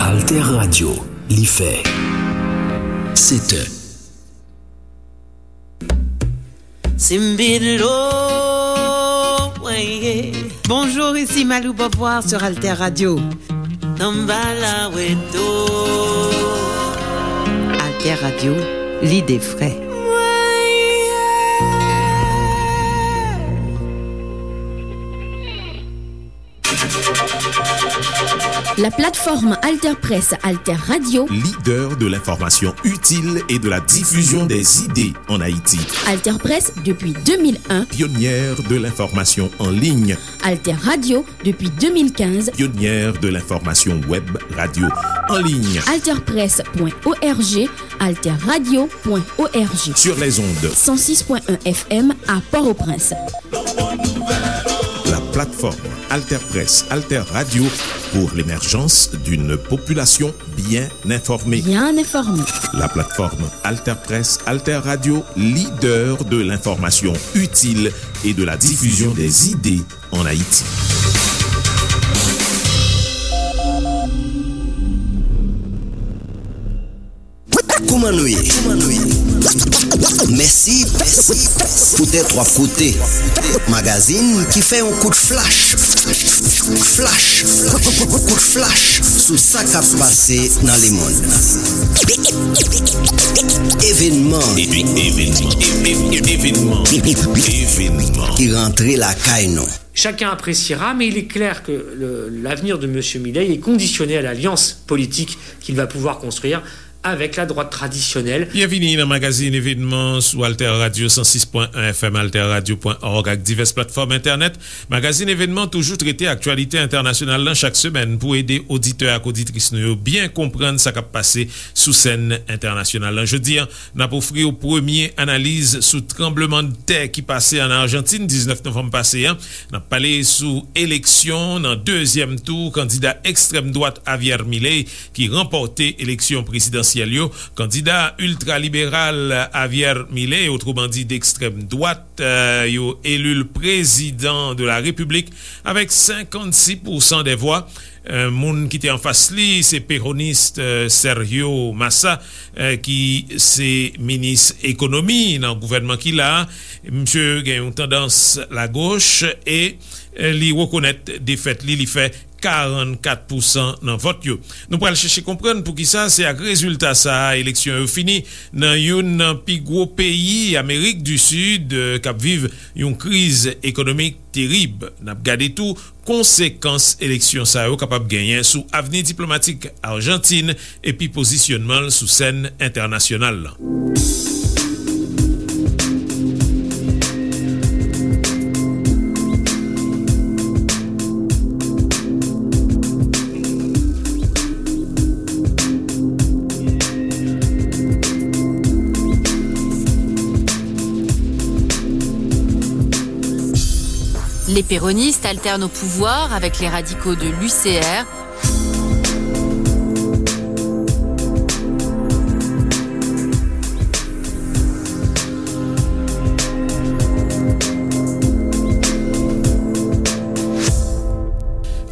Alter Radio, li fait. C'était Bonjour, ici Malou Boboir sur Alter Radio. Alter Radio, l'idée frais. La plateforme Alter Press, Alter Radio, leader de l'information utile et de la diffusion des idées en Haïti. Alter Press depuis 2001, pionnière de l'information en ligne. Alter Radio depuis 2015, pionnière de l'information web radio en ligne. Alterpress.org, alterradio.org. Sur les ondes 106.1 FM à Port-au-Prince. La plateforme Alter Press, Alter Radio pour l'émergence d'une population bien informée. Bien informée. La plateforme Alter Press, Alter Radio, leader de l'information utile et de la diffusion des idées en Haïti. Koumanouye. Merci pour tes trois côtés. Magazine qui fait un coup de flash. Coup de flash sous ça qui a passé dans le monde. Événement qui rentrait la caille non. Chacun appréciera, mais il est clair que l'avenir de M. Milei est conditionné à l'alliance politique qu'il va pouvoir construire avec la droite traditionnelle. Bienvenue dans le magazine événement sous Alter Radio 106.1 FM, alterradio.org avec diverses plateformes internet. Magazine événement toujours traité actualité internationale dans chaque semaine pour aider auditeurs et auditrices nous bien comprendre ce qui a passé sous scène internationale. Jeudi, on a offert au premier analyse sous tremblement de terre qui passait en Argentine 19 novembre passé. On a parlé sous élection dans deuxième tour, candidat extrême droite Javier Milei qui remportait élection présidentielle. Candidat ultra-libéral Javier Milei, autrement dit d'extrême droite, yo élu le président de la République avec 56% des voix. Moun qui était en face li, c'est péroniste Sergio Massa qui c'est ministre économie dans le gouvernement qu'il a. Monsieur a une tendance la gauche et li reconnaît des faits li fait 44% dans vote yo. Nous pourrons chercher comprendre pour qui ça, c'est à résultat ça, élection fini dans un plus gros pays, Amérique du Sud, qui vive une crise économique terrible. N'a regardé tout, conséquences élection ça capable gagner sous avenir diplomatique Argentine et puis positionnement sous scène internationale. Les péronistes alternent au pouvoir avec les radicaux de l'UCR.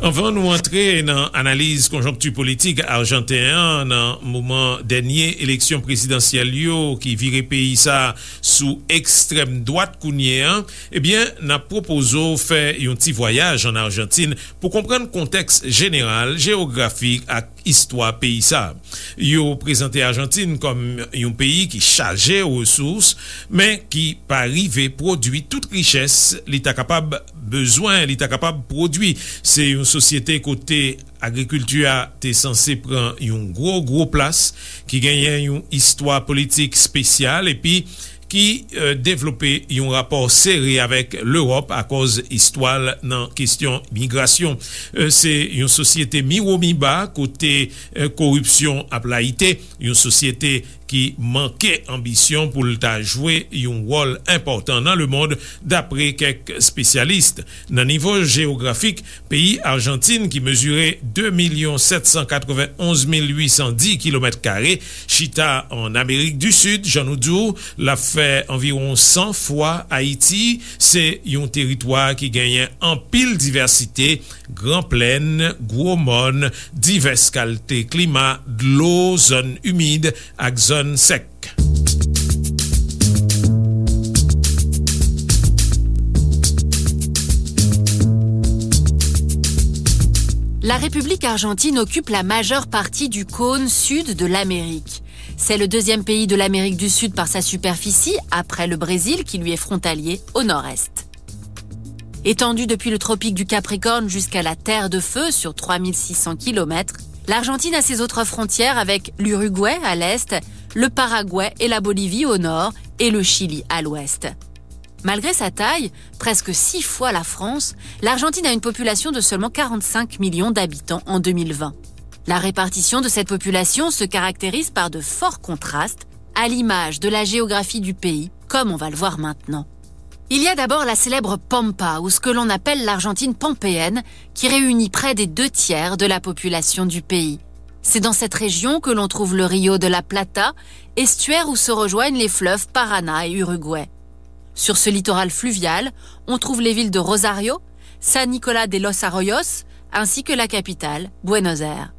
Avant nous entrer dans l'analyse conjoncture politique argentin dans le moment dernier élection présidentielle qui virait pays ça sous extrême droite kounien, eh bien, n'a proposé faire un petit voyage en Argentine pour comprendre le contexte général, géographique et histoire pays ça. Yo présenté Argentine comme un pays qui chargé aux ressources, mais qui pas arrivé produit toute richesse, l'état capable besoin, l'état capable produit. C'est une société côté agriculture t'es censé prendre une gros place qui gagne une histoire politique spéciale et puis qui développait un rapport serré avec l'Europe à cause histoire dans question migration. C'est une société mi-haut mi-bas côté corruption à plaïté, une société qui manquait ambition pour le jouer un rôle important dans le monde d'après quelques spécialistes. Dans niveau géographique, pays Argentine qui mesurait 2 791 810 km², chita en Amérique du Sud, Jean Oudou l'a fait environ 100 fois Haïti. C'est un territoire qui gagne en pile diversité, grand plaine, gros monde, diverses qualités climat, de l'eau, zone humide ak zone sec. La République argentine occupe la majeure partie du cône sud de l'Amérique. C'est le deuxième pays de l'Amérique du Sud par sa superficie, après le Brésil qui lui est frontalier au nord-est. Étendue depuis le tropique du Capricorne jusqu'à la Terre de Feu sur 3600 km, l'Argentine a ses autres frontières avec l'Uruguay à l'est, le Paraguay et la Bolivie au nord et le Chili à l'ouest. Malgré sa taille, presque 6 fois la France, l'Argentine a une population de seulement 45 millions d'habitants en 2020. La répartition de cette population se caractérise par de forts contrastes, à l'image de la géographie du pays, comme on va le voir maintenant. Il y a d'abord la célèbre Pampa, ou ce que l'on appelle l'Argentine pampéenne, qui réunit près des 2/3 de la population du pays. C'est dans cette région que l'on trouve le Rio de la Plata, estuaire où se rejoignent les fleuves Paraná et Uruguay. Sur ce littoral fluvial, on trouve les villes de Rosario, San Nicolás de los Arroyos, ainsi que la capitale, Buenos Aires.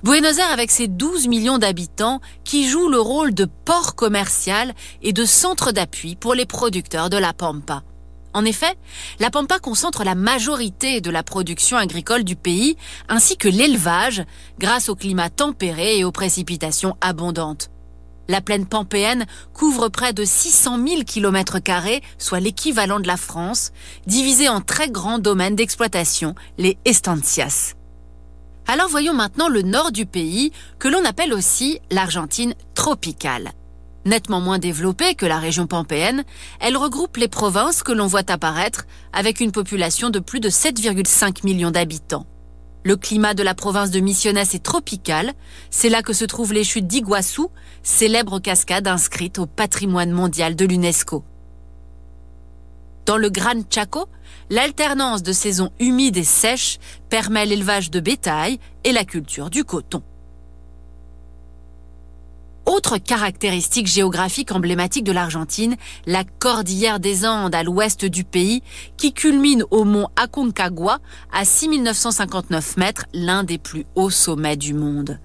Buenos Aires avec ses 12 millions d'habitants qui joue le rôle de port commercial et de centre d'appui pour les producteurs de la Pampa. En effet, la Pampa concentre la majorité de la production agricole du pays ainsi que l'élevage grâce au climat tempéré et aux précipitations abondantes. La plaine pampéenne couvre près de 600 000 km², soit l'équivalent de la France, divisé en très grands domaines d'exploitation, les estancias. Alors voyons maintenant le nord du pays, que l'on appelle aussi l'Argentine tropicale. Nettement moins développée que la région pampéenne, elle regroupe les provinces que l'on voit apparaître avec une population de plus de 7,5 millions d'habitants. Le climat de la province de Misiones est tropical, c'est là que se trouvent les chutes d'Iguassou, célèbre cascade inscrite au patrimoine mondial de l'UNESCO. Dans le Gran Chaco, l'alternance de saisons humides et sèches permet l'élevage de bétail et la culture du coton. Autre caractéristique géographique emblématique de l'Argentine, la cordillère des Andes à l'ouest du pays, qui culmine au mont Aconcagua à 6959 mètres, l'un des plus hauts sommets du monde.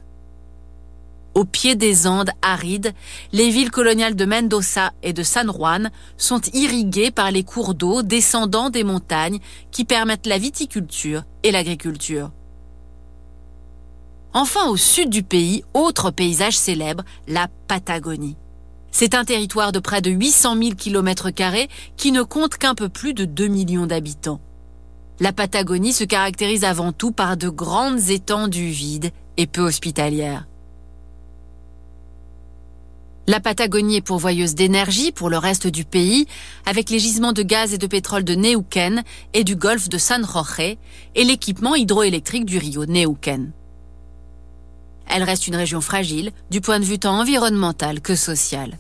Au pied des Andes arides, les villes coloniales de Mendoza et de San Juan sont irriguées par les cours d'eau descendant des montagnes qui permettent la viticulture et l'agriculture. Enfin, au sud du pays, autre paysage célèbre, la Patagonie. C'est un territoire de près de 800 000 km² qui ne compte qu'un peu plus de 2 millions d'habitants. La Patagonie se caractérise avant tout par de grandes étendues vides et peu hospitalières. La Patagonie est pourvoyeuse d'énergie pour le reste du pays, avec les gisements de gaz et de pétrole de Neuquén et du golfe de San Jorge et l'équipement hydroélectrique du rio Neuquén. Elle reste une région fragile, du point de vue tant environnemental que social.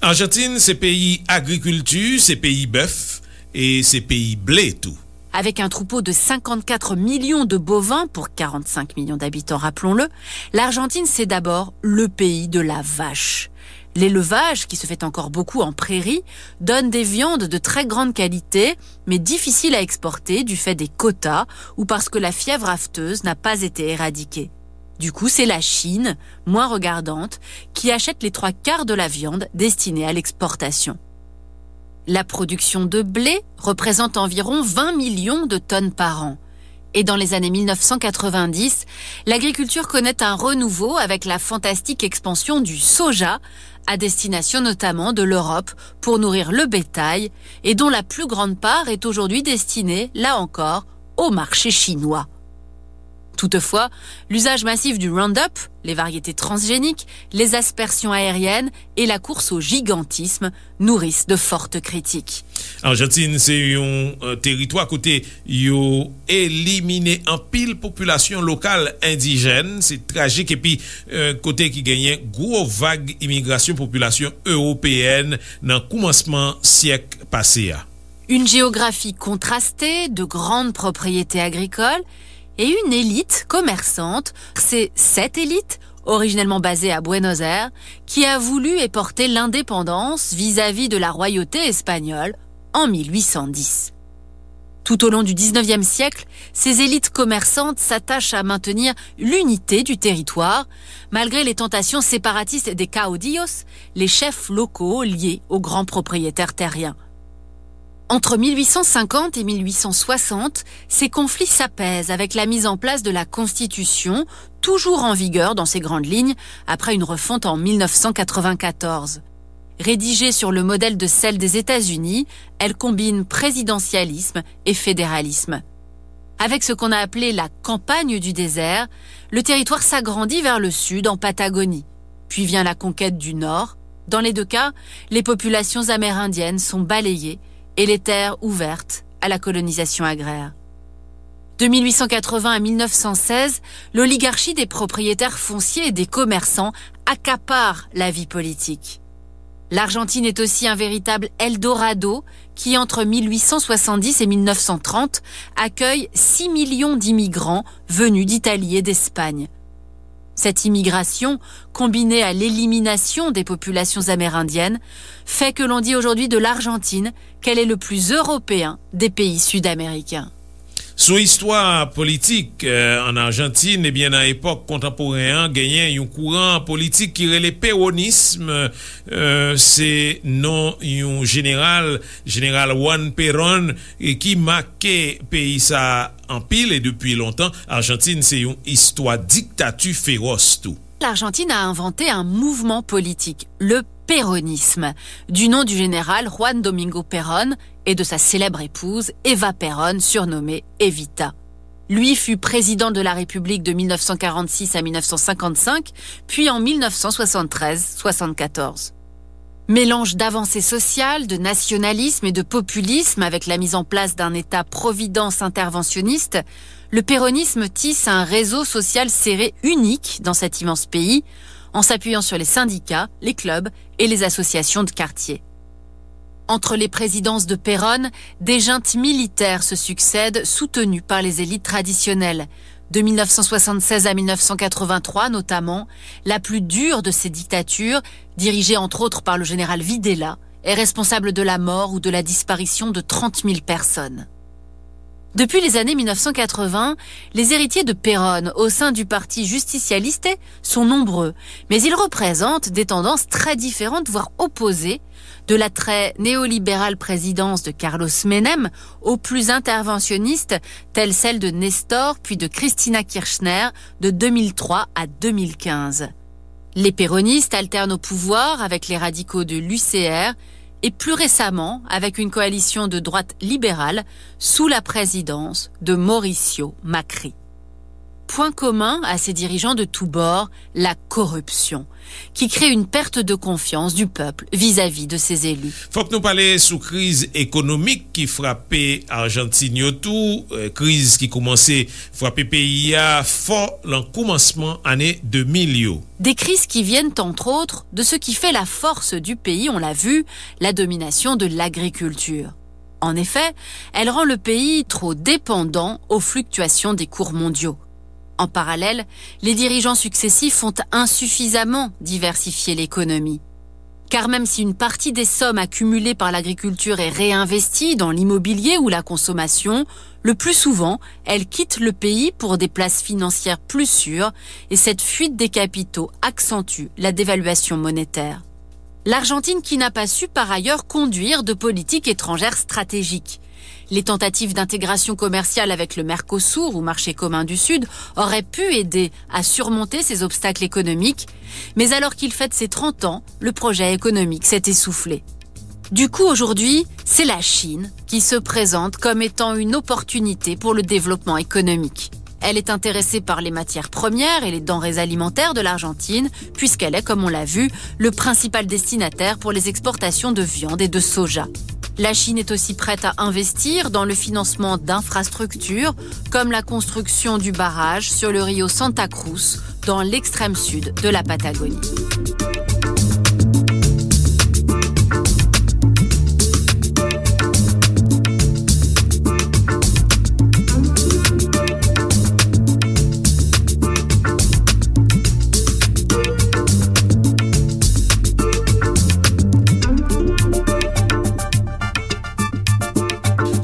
Argentine, c'est pays agriculture, c'est pays bœuf et c'est pays blé tout. Avec un troupeau de 54 millions de bovins pour 45 millions d'habitants, rappelons-le, l'Argentine, c'est d'abord le pays de la vache. L'élevage, qui se fait encore beaucoup en prairie, donne des viandes de très grande qualité, mais difficiles à exporter du fait des quotas ou parce que la fièvre afteuse n'a pas été éradiquée. Du coup, c'est la Chine, moins regardante, qui achète les 3/4 de la viande destinée à l'exportation. La production de blé représente environ 20 millions de tonnes par an. Et dans les années 1990, l'agriculture connaît un renouveau avec la fantastique expansion du soja, à destination notamment de l'Europe pour nourrir le bétail, et dont la plus grande part est aujourd'hui destinée, là encore, au marché chinois. Toutefois, l'usage massif du Roundup, les variétés transgéniques, les aspersions aériennes et la course au gigantisme nourrissent de fortes critiques. Argentine, c'est un territoire côté yo éliminé en pile population locale indigène, c'est tragique, et puis côté qui gagnait gros vague immigration population européenne dans commencement siècle passé. Une géographie contrastée, de grandes propriétés agricoles et une élite commerçante. C'est cette élite, originellement basée à Buenos Aires, qui a voulu et porté l'indépendance vis-à-vis de la royauté espagnole en 1810. Tout au long du 19e siècle, ces élites commerçantes s'attachent à maintenir l'unité du territoire, malgré les tentations séparatistes des caudillos, les chefs locaux liés aux grands propriétaires terriens. Entre 1850 et 1860, ces conflits s'apaisent avec la mise en place de la Constitution, toujours en vigueur dans ses grandes lignes, après une refonte en 1994. Rédigée sur le modèle de celle des États-Unis, elle combine présidentialisme et fédéralisme. Avec ce qu'on a appelé la campagne du désert, le territoire s'agrandit vers le sud en Patagonie. Puis vient la conquête du nord. Dans les deux cas, les populations amérindiennes sont balayées et les terres ouvertes à la colonisation agraire. De 1880 à 1916, l'oligarchie des propriétaires fonciers et des commerçants accapare la vie politique. L'Argentine est aussi un véritable Eldorado qui, entre 1870 et 1930, accueille 6 millions d'immigrants venus d'Italie et d'Espagne. Cette immigration, combinée à l'élimination des populations amérindiennes, fait que l'on dit aujourd'hui de l'Argentine qu'elle est le plus européen des pays sud-américains. Sous histoire politique en Argentine, eh bien, dans l'époque contemporaine, gagnait un courant politique qui relève péronisme, c'est non un général Juan Perón, qui marquait pays ça en pile et depuis longtemps. Argentine, c'est une histoire dictature féroce tout. L'Argentine a inventé un mouvement politique, le péronisme, du nom du général Juan Domingo Perón et de sa célèbre épouse Eva Perón, surnommée Evita. Lui fut président de la République de 1946 à 1955, puis en 1973-74. Mélange d'avancées sociales, de nationalisme et de populisme avec la mise en place d'un État-providence interventionniste, le péronisme tisse un réseau social serré unique dans cet immense pays, en s'appuyant sur les syndicats, les clubs et les associations de quartier. Entre les présidences de Perón, des juntes militaires se succèdent soutenues par les élites traditionnelles. De 1976 à 1983 notamment, la plus dure de ces dictatures, dirigée entre autres par le général Videla, est responsable de la mort ou de la disparition de 30 000 personnes. Depuis les années 1980, les héritiers de Perón au sein du parti justicialiste sont nombreux, mais ils représentent des tendances très différentes, voire opposées, de la très néolibérale présidence de Carlos Menem aux plus interventionnistes, telles celles de Nestor puis de Cristina Kirchner de 2003 à 2015. Les péronistes alternent au pouvoir avec les radicaux de l'UCR et plus récemment avec une coalition de droite libérale sous la présidence de Mauricio Macri. Point commun à ces dirigeants de tous bords, la corruption, qui crée une perte de confiance du peuple vis-à-vis de ses élus. Faut que nous parlions sous crise économique qui frappait Argentine tout, crise qui commençait frapper pays fort l'en commencement année 2000. Des crises qui viennent entre autres de ce qui fait la force du pays, on l'a vu, la domination de l'agriculture. En effet, elle rend le pays trop dépendant aux fluctuations des cours mondiaux. En parallèle, les dirigeants successifs ont insuffisamment diversifié l'économie. Car même si une partie des sommes accumulées par l'agriculture est réinvestie dans l'immobilier ou la consommation, le plus souvent, elle quitte le pays pour des places financières plus sûres et cette fuite des capitaux accentue la dévaluation monétaire. L'Argentine qui n'a pas su par ailleurs conduire de politique étrangère stratégique. Les tentatives d'intégration commerciale avec le Mercosur ou marché commun du Sud auraient pu aider à surmonter ces obstacles économiques, mais alors qu'il fête ses 30 ans, le projet économique s'est essoufflé. Du coup, aujourd'hui, c'est la Chine qui se présente comme étant une opportunité pour le développement économique. Elle est intéressée par les matières premières et les denrées alimentaires de l'Argentine, puisqu'elle est, comme on l'a vu, le principal destinataire pour les exportations de viande et de soja. La Chine est aussi prête à investir dans le financement d'infrastructures, comme la construction du barrage sur le rio Santa Cruz, dans l'extrême sud de la Patagonie.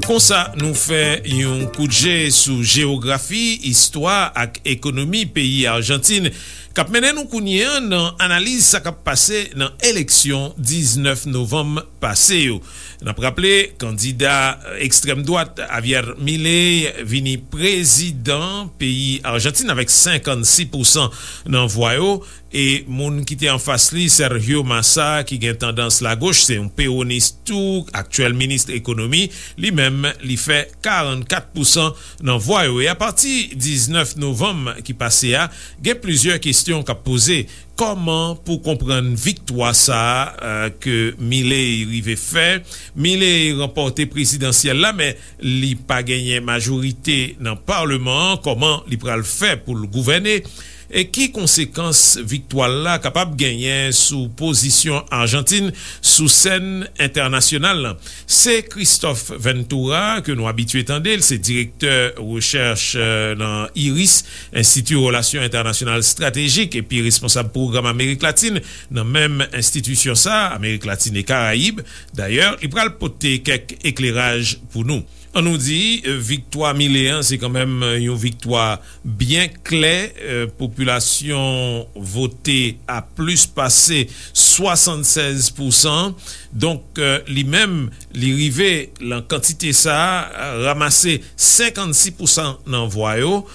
Kon sa nou fè yon koutje sou geografi, histwa ak ekonomi peyi Argentine. Kap menen nou kounye nan analize sa kap pase nan eleksyon 19 novem pase yo. Nan praple, kandida ekstrem doat Javier Milei vini prezident peyi Argentine avek 56% nan voyo. Et moun ki te en face li, Sergio Massa, ki gen tendance la gauche, c'est un péronistou, actuel ministre économie, li même li fait 44% nan voyo. Et à partir 19 novembre ki passe a, gen plusieurs questions qu'a posé. Comment pou comprendre victoire ça que Milei rive fait? Milei remporté présidentiel là, mais li pa gagné majorité nan parlement. Comment li pral fait pour le gouverner? Et qui conséquence victoire là capable de gagner sous position Argentine sous scène internationale? C'est Christophe Ventura que nous habitués tendez, c'est directeur recherche dans IRIS, Institut Relations Internationales Stratégiques, et puis responsable programme Amérique Latine dans même institution ça, Amérique Latine et Caraïbes. D'ailleurs, il pral porter quelques éclairages pour nous. On nous dit, victoire Milei, c'est quand même une victoire bien claire. Population votée a plus passé 76%. Donc, lui-même, l'arrivée, la quantité ça, a ramassé 56% dans voyo.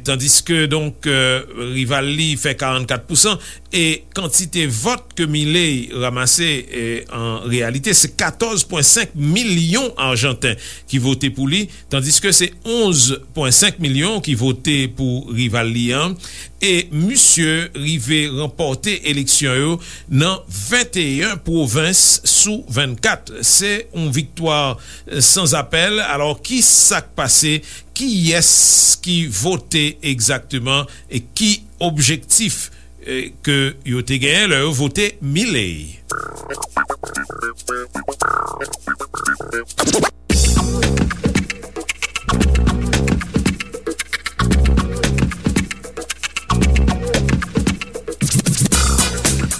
Tandis que, donc, Rivali fait 44%. Et quantité vote que Milei ramassé, en réalité, c'est 14,5 millions argentins qui votaient pour lui, tandis que c'est 11,5 millions qui votaient pour Rivali. Et monsieur Rivé remporté élection dans 21 provinces sous 24. C'est une victoire sans appel. Alors, qui s'est passé? Qui est-ce qui votait exactement? Et qui objectif que yote gagné leur voté Milei?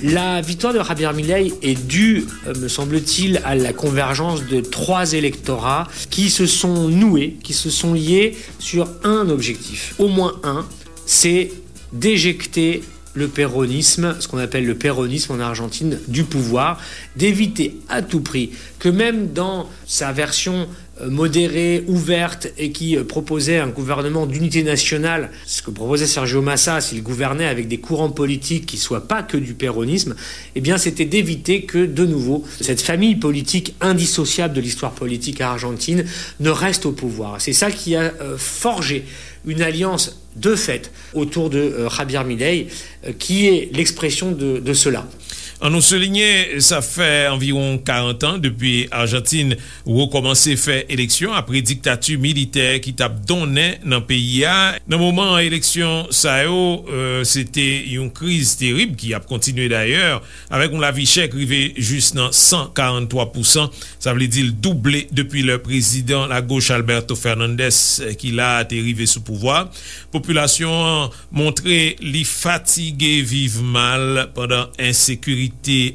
La victoire de Javier Milei est due, me semble-t-il, à la convergence de 3 électorats qui se sont noués, qui se sont liés sur un objectif. Au moins un, c'est d'éjecter le péronisme, ce qu'on appelle le péronisme en Argentine, du pouvoir, d'éviter à tout prix que même dans sa version modérée, ouverte et qui proposait un gouvernement d'unité nationale, ce que proposait Sergio Massa s'il gouvernait avec des courants politiques qui ne soient pas que du péronisme, eh bien c'était d'éviter que de nouveau cette famille politique indissociable de l'histoire politique argentine ne reste au pouvoir. C'est ça qui a forgé une alliance de fait autour de Javier Milei qui est l'expression de cela. En nous souligner, ça fait environ 40 ans depuis Argentine où on commençait à faire élection après dictature militaire qui tape donné dans le pays. Dans le moment élection, ça c'était une crise terrible qui a continué d'ailleurs avec la vie chère arrivée juste dans 143%. Ça veut dire doublé depuis le président la gauche Alberto Fernandez qui l'a arrivé sous pouvoir. Population montré les fatigués vivent mal pendant insécurité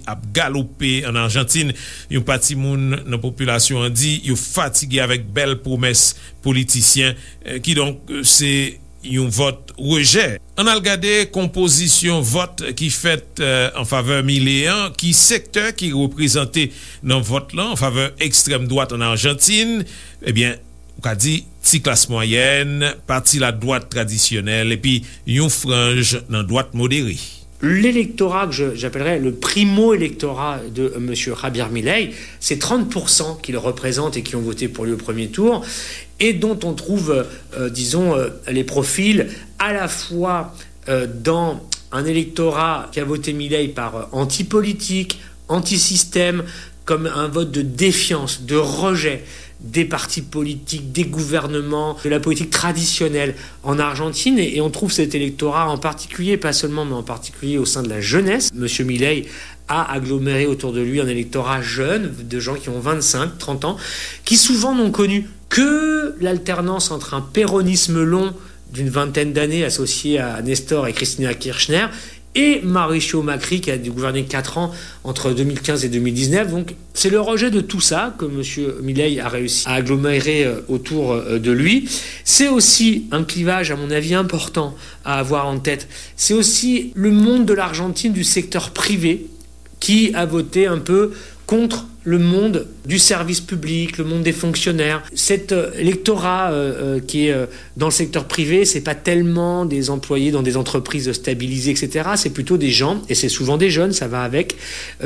a galopé en Argentine. Yon pati moun nan population dit yon fatigué avec belle promesse politicien qui donc c'est yon vote rejet. On a regardé composition vote qui fait en faveur Milei, qui secteur qui représenté dans vote là en faveur extrême droite en Argentine. Eh bien, on a dit ti classe moyenne, parti la droite traditionnelle et puis yon frange dans droite modérée. L'électorat que j'appellerais le primo-électorat de M. Javier Milei, c'est 30% qu'il représente et qui ont voté pour lui au premier tour. et dont on trouve, les profils à la fois dans un électorat qui a voté Milei par anti-politique, anti-système, comme un vote de défiance, de rejet des partis politiques, des gouvernements, de la politique traditionnelle en Argentine. Et on trouve cet électorat en particulier, pas seulement, mais en particulier au sein de la jeunesse. Monsieur Milei a aggloméré autour de lui un électorat jeune, de gens qui ont 25, 30 ans, qui souvent n'ont connu que l'alternance entre un péronisme long d'une vingtaine d'années associé à Nestor et Cristina Kirchner, et Mauricio Macri qui a gouverné 4 ans entre 2015 et 2019. Donc c'est le rejet de tout ça que M. Milei a réussi à agglomérer autour de lui. C'est aussi un clivage, à mon avis, important à avoir en tête. C'est aussi le monde de l'Argentine, du secteur privé, qui a voté un peu contre le monde du service public, le monde des fonctionnaires. Cet électorat qui est dans le secteur privé, c'est pas tellement des employés dans des entreprises stabilisées, etc. C'est plutôt des gens, et c'est souvent des jeunes, ça va avec,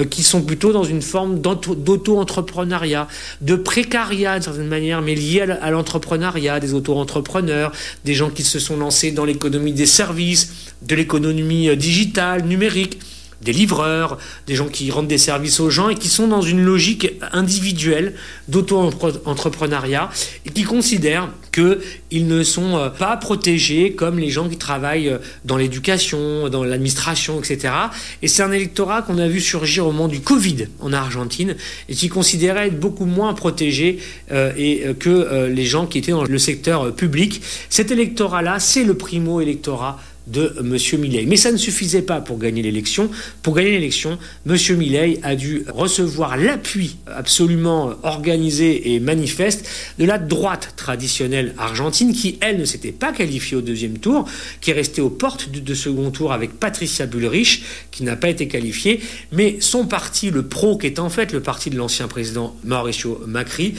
qui sont plutôt dans une forme d'auto-entrepreneuriat, de précariat d'une certaine manière, mais lié à l'entrepreneuriat, des auto-entrepreneurs, des gens qui se sont lancés dans l'économie des services, de l'économie digitale, numérique, des livreurs, des gens qui rendent des services aux gens et qui sont dans une logique individuelle d'auto-entrepreneuriat et qui considèrent qu'ils ne sont pas protégés comme les gens qui travaillent dans l'éducation, dans l'administration, etc. Et c'est un électorat qu'on a vu surgir au moment du Covid en Argentine et qui considérait être beaucoup moins protégé que les gens qui étaient dans le secteur public. Cet électorat-là, c'est le primo-électorat de M. Milei. Mais ça ne suffisait pas pour gagner l'élection. Pour gagner l'élection, M. Milei a dû recevoir l'appui absolument organisé et manifeste de la droite traditionnelle argentine qui, elle, ne s'était pas qualifiée au deuxième tour, qui est restée aux portes du second tour avec Patricia Bullrich, qui n'a pas été qualifiée, mais son parti, le PRO, qui est en fait le parti de l'ancien président Mauricio Macri,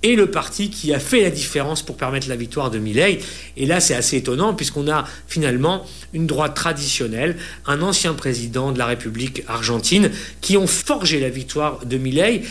et le parti qui a fait la différence pour permettre la victoire de Milei. Et là, c'est assez étonnant, puisqu'on a finalement une droite traditionnelle, un ancien président de la République argentine, qui ont forgé la victoire de Milei,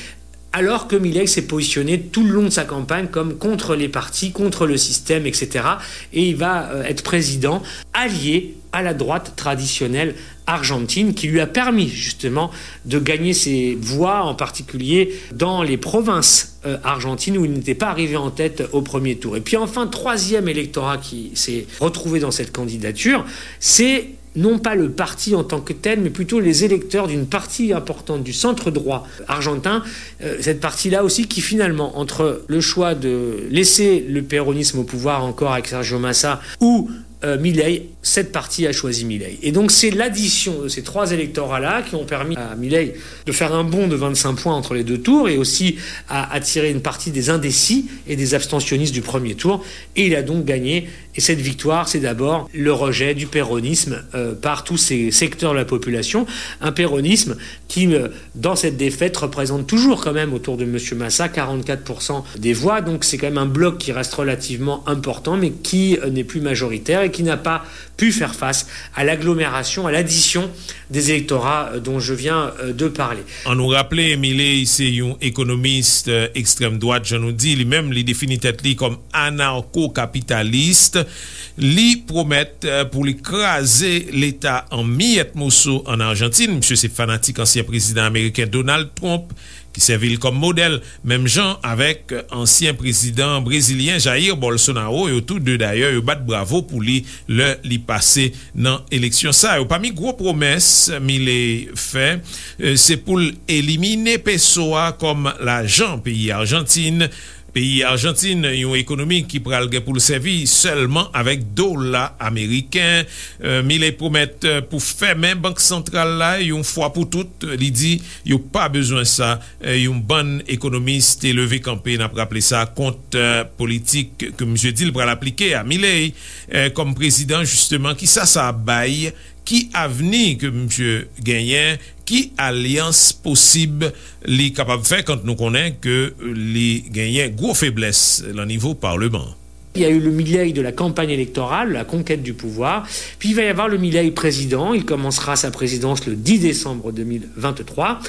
alors que Milei s'est positionné tout le long de sa campagne comme contre les partis, contre le système, etc. Et il va être président allié à la droite traditionnelle argentine qui lui a permis justement de gagner ses voix, en particulier dans les provinces argentines où il n'était pas arrivé en tête au premier tour. Et puis enfin, troisième électorat qui s'est retrouvé dans cette candidature, c'est non pas le parti en tant que tel, mais plutôt les électeurs d'une partie importante du centre droit argentin. Cette partie-là aussi qui finalement, entre le choix de laisser le péronisme au pouvoir encore avec Sergio Massa ou Milei, cette partie a choisi Milei. Et donc c'est l'addition de ces trois électorats-là qui ont permis à Milei de faire un bond de 25 points entre les deux tours et aussi à attirer une partie des indécis et des abstentionnistes du premier tour. Et il a donc gagné. Et cette victoire, c'est d'abord le rejet du péronisme par tous ces secteurs de la population. Un péronisme qui, dans cette défaite, représente toujours quand même autour de M. Massa 44% des voix. Donc c'est quand même un bloc qui reste relativement important, mais qui n'est plus majoritaire et qui n'a pas pu faire face à l'agglomération, à l'addition des électorats dont je viens de parler. On nous rappelait, Milei, c'est un économiste extrême droite, je nous dis, lui-même, il définit tête-li comme anarcho-capitaliste. Li promet pour l'écraser l'État en miettes morceaux en Argentine. Monsieur, c'est fanatique ancien président américain Donald Trump, qui servit comme modèle, même genre avec ancien président brésilien Jair Bolsonaro, et tout deux d'ailleurs, ils battent bravo pour lui passer dans l'élection. Ça, parmi gros promesses, Milei fait, c'est pour éliminer PSOA comme l'agent pays Argentine. Pays Argentine, yon économie qui pralgue pour le servir seulement avec dollars américains. Milei promet pour faire même banque centrale là, yon fois pour toutes, il dit, yon pas besoin ça, yon bon économiste élevé campé, n'a pas rappelé ça, compte politique que monsieur dit, il va l'appliquer à Milei comme président justement, qui ça baille, qui avenir que monsieur Gagné, qui alliance possible les capables de faire quand nous connaissons que les gagnants gros faiblesse au niveau parlement. Il y a eu le Milei de la campagne électorale, la conquête du pouvoir, puis il va y avoir le Milei président, il commencera sa présidence le 10 décembre 2023,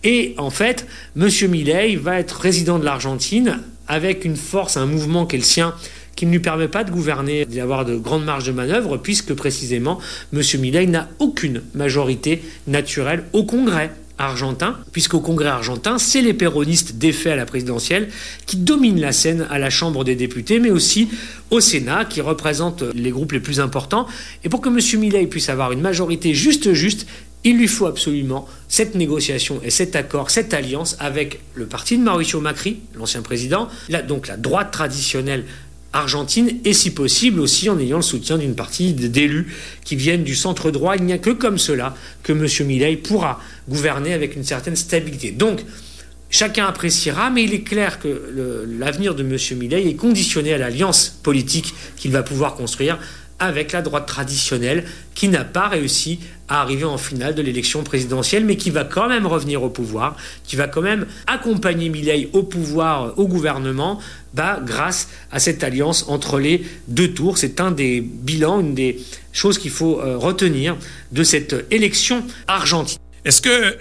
et en fait, M. Milei va être président de l'Argentine avec une force, un mouvement qui est le sien, qui ne lui permet pas de gouverner, d'avoir de grandes marges de manœuvre, puisque précisément, M. Milei n'a aucune majorité naturelle au Congrès argentin, puisqu'au Congrès argentin, c'est les péronistes défaits à la présidentielle qui dominent la scène à la Chambre des députés, mais aussi au Sénat, qui représente les groupes les plus importants. Et pour que M. Milei puisse avoir une majorité juste, il lui faut absolument cette négociation et cet accord, cette alliance avec le parti de Mauricio Macri, l'ancien président, donc la droite traditionnelle argentine, et si possible aussi en ayant le soutien d'une partie d'élus qui viennent du centre droit. Il n'y a que comme cela que M. Milei pourra gouverner avec une certaine stabilité. Donc, chacun appréciera, mais il est clair que l'avenir de M. Milei est conditionné à l'alliance politique qu'il va pouvoir construire avec la droite traditionnelle qui n'a pas réussi à arriver en finale de l'élection présidentielle, mais qui va quand même revenir au pouvoir, qui va quand même accompagner Milei au pouvoir, au gouvernement, grâce à cette alliance entre les deux tours. C'est un des bilans, une des choses qu'il faut retenir de cette élection argentine. Est-ce que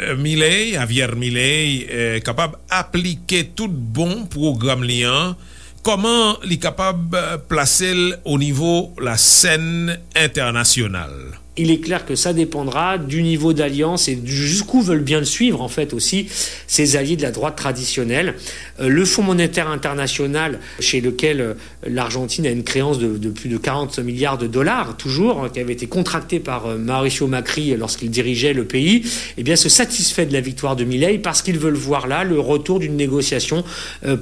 Javier Milei est capable d'appliquer tout bon programme liant? Comment il est capable de placer au niveau la scène internationale? Il est clair que ça dépendra du niveau d'alliance et jusqu'où veulent bien le suivre, en fait, aussi, ces alliés de la droite traditionnelle. Le Fonds monétaire international, chez lequel l'Argentine a une créance de plus de 40 milliards de dollars, toujours, qui avait été contracté par Mauricio Macri lorsqu'il dirigeait le pays, eh bien, se satisfait de la victoire de Milei parce qu'ils veulent voir là le retour d'une négociation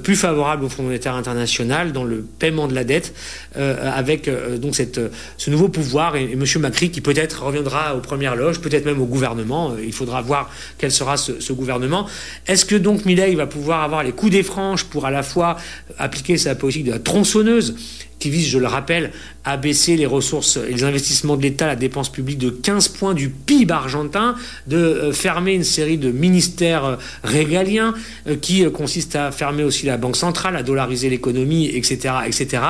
plus favorable au Fonds monétaire international dans le paiement de la dette, avec donc ce nouveau pouvoir et M. Macri qui peut-être reviendra aux premières loges, peut-être même au gouvernement. Il faudra voir quel sera ce gouvernement. Est-ce que donc Milei va pouvoir avoir les coups des franges pour à la fois appliquer sa politique de la tronçonneuse qui vise, je le rappelle, à baisser les ressources et les investissements de l'État, la dépense publique de 15 points du PIB argentin, de fermer une série de ministères régaliens qui consistent à fermer aussi la banque centrale, à dollariser l'économie, etc., etc.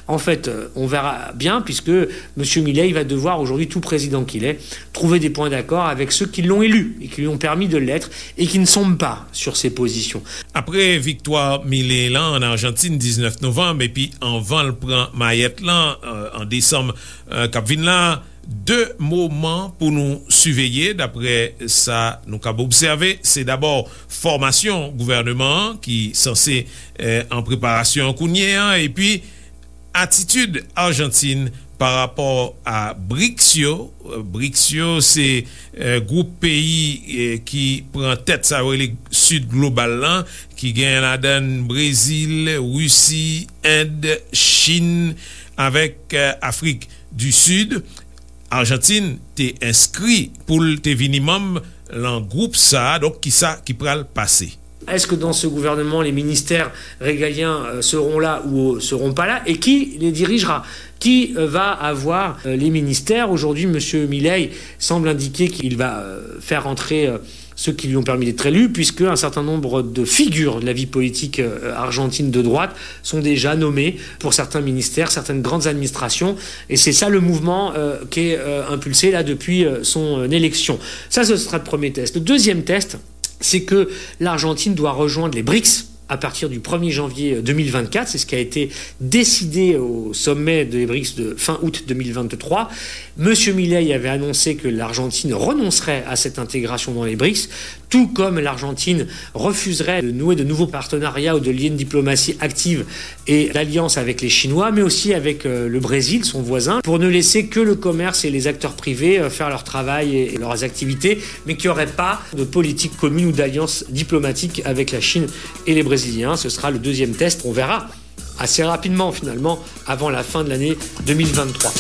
En fait, on verra bien, puisque M. Milei va devoir, aujourd'hui, tout président qu'il est, trouver des points d'accord avec ceux qui l'ont élu et qui lui ont permis de l'être et qui ne sont pas sur ses positions. Après victoire Milei là en Argentine 19 novembre et puis en vent le prend Mayette là en décembre Cap-Vin là, deux moments pour nous surveiller d'après ça nous avons observé. C'est d'abord formation gouvernement qui est censé en préparation kounien et puis attitude argentine par rapport à BRICS. BRICS, c'est groupe pays qui prend tête ça le sud global là, qui gagne la donne Brésil, Russie, Inde, Chine avec Afrique du Sud. Argentine t'est inscrit pour le minimum dans groupe ça, donc qui pral passer. Est-ce que dans ce gouvernement, les ministères régaliens seront là ou seront pas là? Et qui les dirigera? Qui va avoir les ministères? Aujourd'hui, M. Milei semble indiquer qu'il va faire entrer ceux qui lui ont permis d'être élus, puisque un certain nombre de figures de la vie politique argentine de droite sont déjà nommées pour certains ministères, certaines grandes administrations, et c'est ça le mouvement qui est impulsé là depuis son élection. Ça, ce sera le premier test. Le deuxième test, c'est que l'Argentine doit rejoindre les BRICS à partir du 1er janvier 2024. C'est ce qui a été décidé au sommet des BRICS de fin août 2023. Monsieur Milei avait annoncé que l'Argentine renoncerait à cette intégration dans les BRICS, tout comme l'Argentine refuserait de nouer de nouveaux partenariats ou de lier une diplomatie active et l'alliance avec les Chinois, mais aussi avec le Brésil, son voisin, pour ne laisser que le commerce et les acteurs privés faire leur travail et leurs activités, mais qu'il n'y aurait pas de politique commune ou d'alliance diplomatique avec la Chine et les Brésiliens. Ce sera le deuxième test. On verra assez rapidement, finalement, avant la fin de l'année 2023.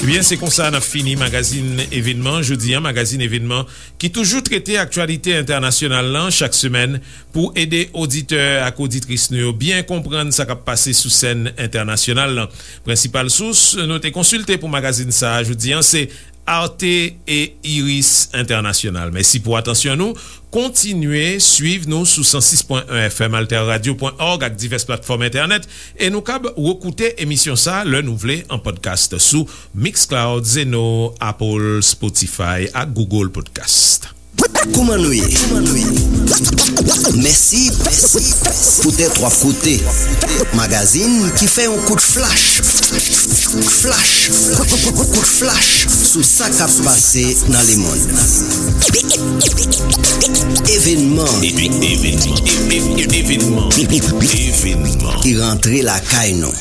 Eh bien, c'est comme ça, on a fini magazine événement. Jeudi, un magazine événement qui toujours traité actualité internationale là, chaque semaine pour aider auditeurs et auditrices nous bien comprendre ce qui a passé sous scène internationale. Principale source, nous t'ai consulté pour magazine ça. Jeudi, c'est Arte et Iris International. Merci pour attention nous. Continuez, suivez nous sous 106.1 FM alterradio.org ak diverses plateformes internet et nous cab recouter émission ça le nouvelé en podcast sous Mixcloud, Zeno, Apple, Spotify ak Google Podcast. Koumanouye. Merci pour tes trois côtés. Magazine qui fait un coup de flash. Coup de flash sous ça qu'a passé dans le monde. Événement. Qui rentrait la caille non.